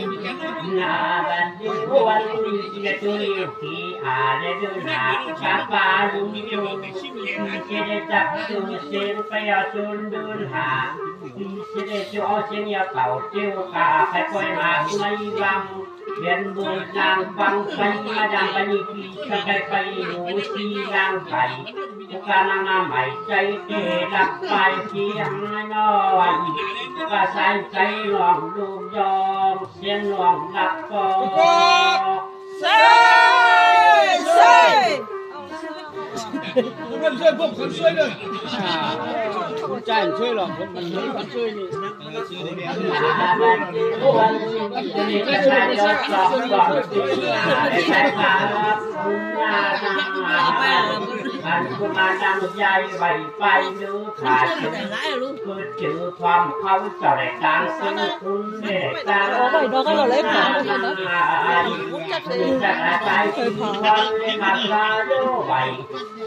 Nga ban buwan ni tuloy ki ale duna kapalung yung kinitak tusin kaya sundun ha sini chosin ya kau tiêu ka kai koi ma mai bang bian bun nang bang kai madang bani ki kai kai nu si nang kai Bukananga mai chay te lak pai ki hanoan ka sai chay long lu yom xiên long lak ko Say Con chơi bụng con chơi rồi. Con trai không chơi lắm, con mình con chơi đi. Anhมาดังใหญ่ใบไปดูขาดคือจือความเขาจะได้ดังซึ่งคุณเด็กดังจะใจคือความเลี้ยงมาลาโยใบ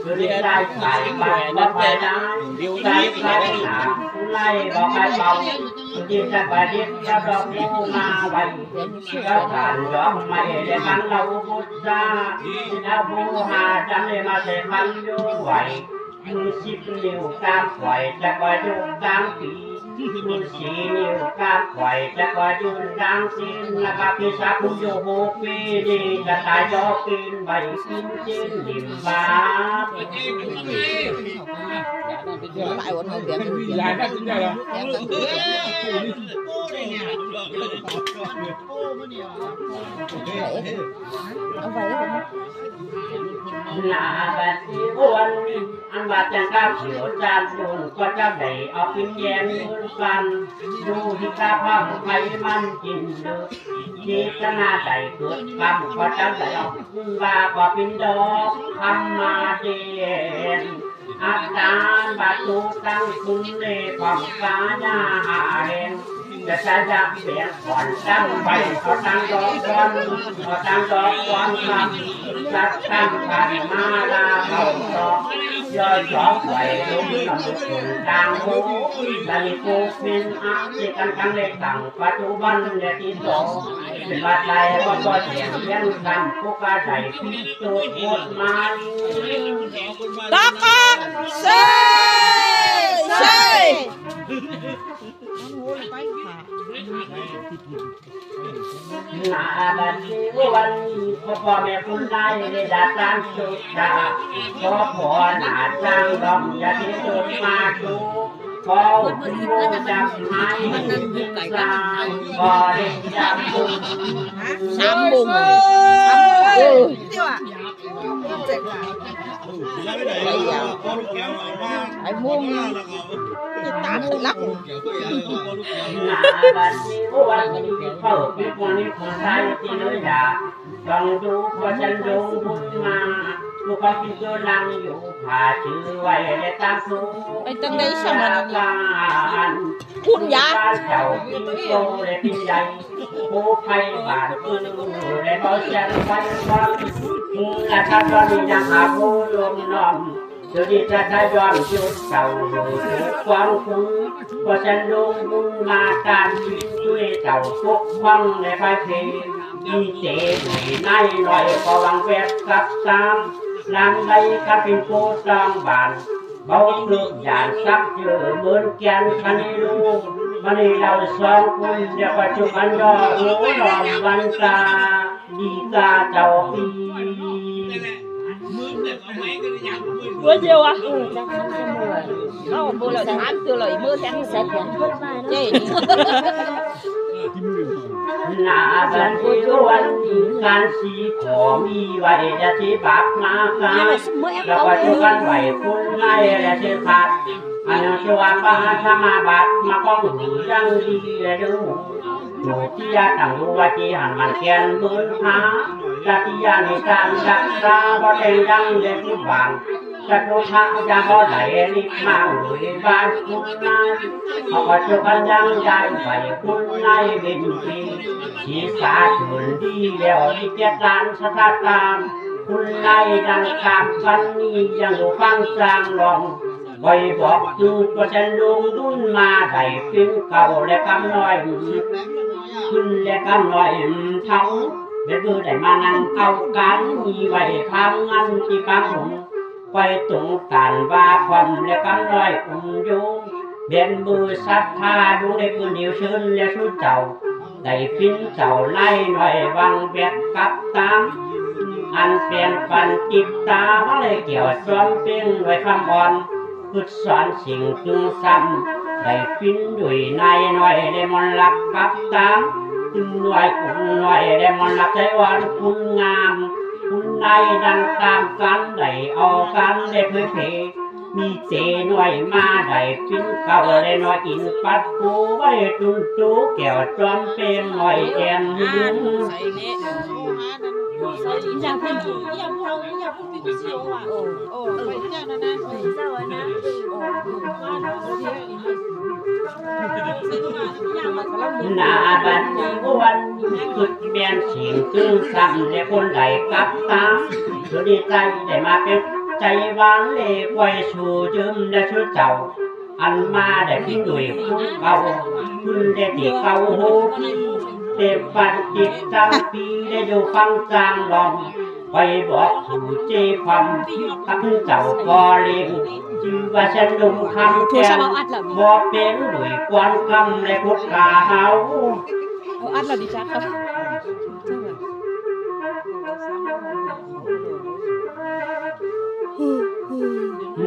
คือได้ใส่ใบว่าไปได้ได้ใส่หนาไล่บอกไปเบาที่จะไปเรียกจะดอกมูมาใบก็ผ่านยอมไม่ได้มันเราพุทธะนะบูหาจังเลยมาเสพันโยไหวมือสิบนิ้วกางไหวจะคอยดูกางปีมือสี่นิ้วกางไหวจะคอยดูกางสินนะครับพี่สาวคุณโยโฮปีดีจะตายยอกินใบกินจิ้นหิมบา lại quần hơi đẹp Lại ra tính rồi. ông vậy không là bạn đi buồn ăn bát chẳng cao chiều chan buồn có cháu đầy ở kinh nghiệm buồn văn dù thì ta phong may mắn chìm được chỉ ta na đầy cướp cầm có cháu đầy và có pin đó thăm mà đèn áp đàn bát tu tăng cung lê phòng cá nhà hạ đènจะใช้ยาเสียก่อนตั้งไปเขาตั้งดอกบอลเขาตั้งดอกบอลทำจัดตั้งผ่านมาลาเขาดอกย่อยสองไหวลุกลำสุนดังหูดันกูฟินอักที่กันกันเล็กต่างปัจจุบันเนี่ยที่สองเป็นบาดใจก็ตัวเสียงเลี้ยงกันพวกกระไดพิษตัวหมดมา tóc con say Nah, bagi bulan pokok mepunai datang sudah, pokok datang dom jadi maju, kau jam mai sang, kau jam sambung phải muôn tám lắc Nah, bagi bulan kau pipuni pusai tinoi dah, bang du pasan dong bunga, bukan pintu lang yu, hati wai letang su. Ê, tên đây sao mà phun giá chậu cô để pin dây cô phay bản cư để bao chân quanh quanh là ta cho đi nhà hạ cô luôn nòm rồi đi ra ta dọn chút chậu quang phú bao chân luôn bung mà tan chuối chậu phúc quăng để phai phê đi chế buổi nay nói có bằng vẹt cắt tam làm đây các pin cô trong bản bao nước giàn sắc chờ mơn kén khăn đi luôn mà đi đầu son quân để qua chụp ăn đỏ lúa lòm văn ca đi ca chào phi mưa nhiều à nó mưa là tháng chưa lời mưa tháng sạch vậy là bạn yêu anh can si khổ mi vậy để chỉ bạc mà ca để qua chụp ăn vậy quân ngay để chỉ phạt anh cho anh ba sama bạc mà con người đang đi để đứng một tia thằng du chi hẳn màn kén mướn phá ra tia này càng đặt ra bao đèn đang để tiếp vàng ra đôi thang ra bao đẩy đi mang người vai quân nay họ có cho con đang dài vậy quân nay bình bình chỉ xa chuồn đi đèo đi chết tan sát sát tam quân nay đang cam phân đi đang đủ phăng sang lòng bày bọt từ có chân luôn đun mà đẩy phim cầu để cắm nói ขึ้นและกันหน่อยเท่าเบ็ดมือได้มานั่งเอาการมีไว้ทำงานที่ปังหงไปตรงการว่าความและกันหน่อยโยงเบ็ดมือศรัทธาดูในปืนเดียวเชิญและชุดเจ้าได้พินเจ้าไล่หน่อยวังเบ็ดกับตามอันเปลี่ยนปันจิตตามาเลยเกี่ยวจอมเป็นไว้คำอ่อนพุทธสอนสิ่งจึงซ้ำได้พินด้วยนายหน่อยได้มันรักกับตามจึงหน่วยคุณหน่อยได้มันรักใจหวานคุณงามคุณนายดังตามกันได้เอากันได้เผยเผยมีเจหน่วยมาได้พินเก่าได้หน่อยอินปัดปูไว้จุนจูแก้วจอมเป็นหน่อยแอนหืมอยากพูดอยากพูดอยากพูดพี่เชียวอ่ะโอ้ไปเจ้านะนะเจ้านะหน้าบันวันสุดเปลี่ยนสิ่งซึ่งซ้ำและคนใดกับตามสุดดีใจได้มาเป็นใจหวานเล่ไว้ชูยืมและชุดเจ้าอันมาได้พิ้งด้วยคุณเก่าคุณได้ตีเก่าโหเต็มปันจิตจำปีได้อยู่ฟังจางลองไปบอกผู้เจ้ความกับเจ้าก็เลี้ยงจือว่าฉันนุ่มคำแทนบอกเป็นด้วยกวนคำและพุทธกาเฮาอัดเราดิจ้าครับ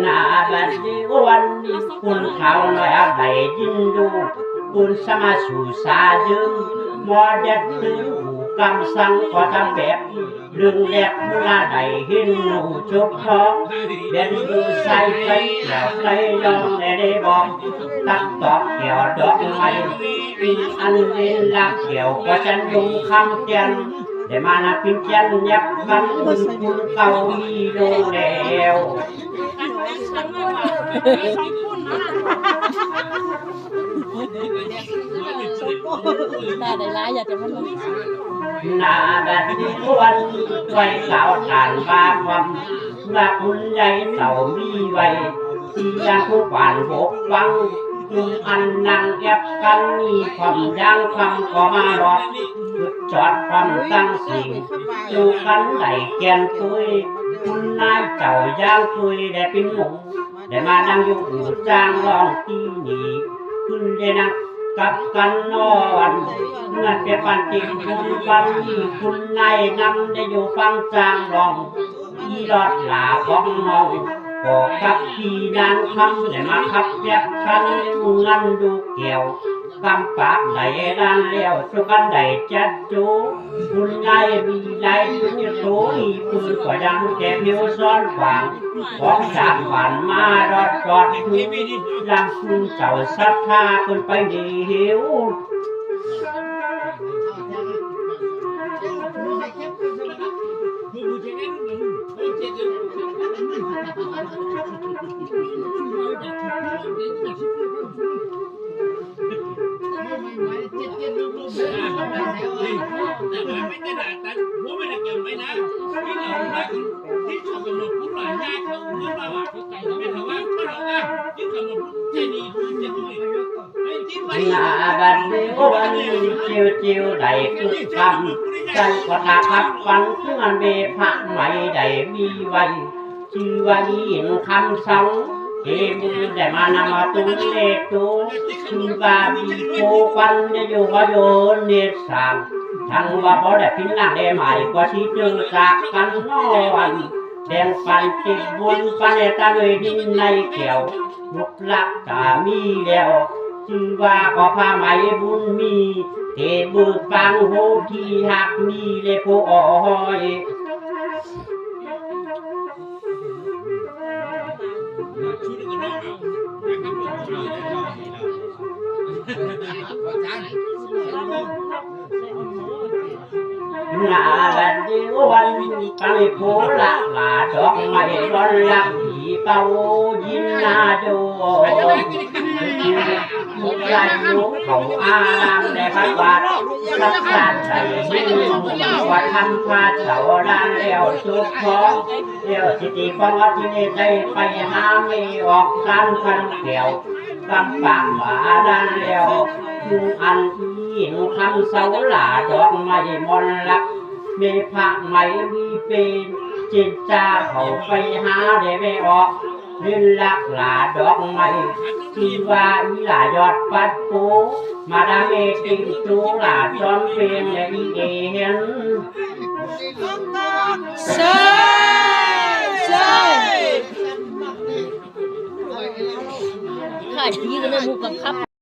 หน้าบัดนี้วันนี้คุณเขาหน่อยอะไรยินดูคุณสมาสู่สาจึงมอเด็ดถึงหูกำสังก็ทำแบบเรื่องแรกเมื่อใดเห็นหนูจบท้องเดินดูใส่ไปเกี่ยวไปยองได้บอกตักตอกเกี่ยวดอกไม้อันเล่นลักเกี่ยวก็ฉันยุงคำเตียนแต่มานักพิมพ์ยันยับกันคุณเก่ามีโลแล้วน่าได้ร้ายอยากจะมันหน้าแบบนี้วันไว้เก่าทานบ้าความว่าคุณใหญ่เต่ามีไว้ที่ยังผู้หวานบกวังจุงอันนั่งแอบกันมีความย่างคำก็มารอดจุดจอดความตั้งสิ่งจูกันไหลแกนคุยคุณนายเจ้าย่างคุยได้เป็นหงได้มานั่งอยู่อู่จ้างลองที่นี่คุณได้นั่งกับกันนอนเมื่อเปียปันติคุณฟังคุณนายนำได้อยู่ฟังจางลองอีรอดหลาของน้องบอกกับพี่นางคำได้มาขับแยกคันเงินดูเกี่ยวกำปากไหลด้านเลี้ยวสุกันไหลจัดจูคุณนายมีไหลยุโสมีปืนกว่าดังแก่ผิวซ้อนฝังของจากฝันมารอดจอดถึงลำคุณเจ้าศรัทธาคนไปดีหิวหน้าบัดนี้วันนี้จิวได้คึกคำจันก็ทาพับฟันเพื่อนเบพระไม่ได้มีไว้ชื่อว่ายินคำสั่งเฮมือได้มานำมาตุ้งเลตุชื่อว่ามีโควันได้อยู่ว่าโยนเนสางทั้งว่าพอได้พินหลังได้ใหม่กว่าที่เจอจากกันนอนแดงฟันติดบนฟันตาเลยดินในเกี่ยวลุกลักกามีแล้วชื่อว่าก็ผ้าไหมบุญมีเทบุกฟังโหที่หักมีเลยผู้อ้อยหน้าบัดนี้วันไปโผล่หลาดอกไม้ร้อนลักผีเป่ายินนาโดมุกลายมุกเขาอารามในพระบาทรักษาใจยิ่งว่าทำพาเสาด้านแล้วสุดท้องเดี๋ยวสิติฟังว่าที่นี่ได้ไปหาไม่ออกการพันเกี่ยวกำปากหมาด้านแล้วยุงอัน หญิงคำเสาหลาดอกไม้มนลักมีพระไหมมีเป็นจิตจาเขาไปหาได้ไม่ออกเล่นลักหลาดอกไม้ที่ว่าอีหลายอดปัดปูมาดามเมติงจูหลาจอมเป็นและอีเอ็น ใช่ใช่ค่ะที่ก็ได้มุกกับครับ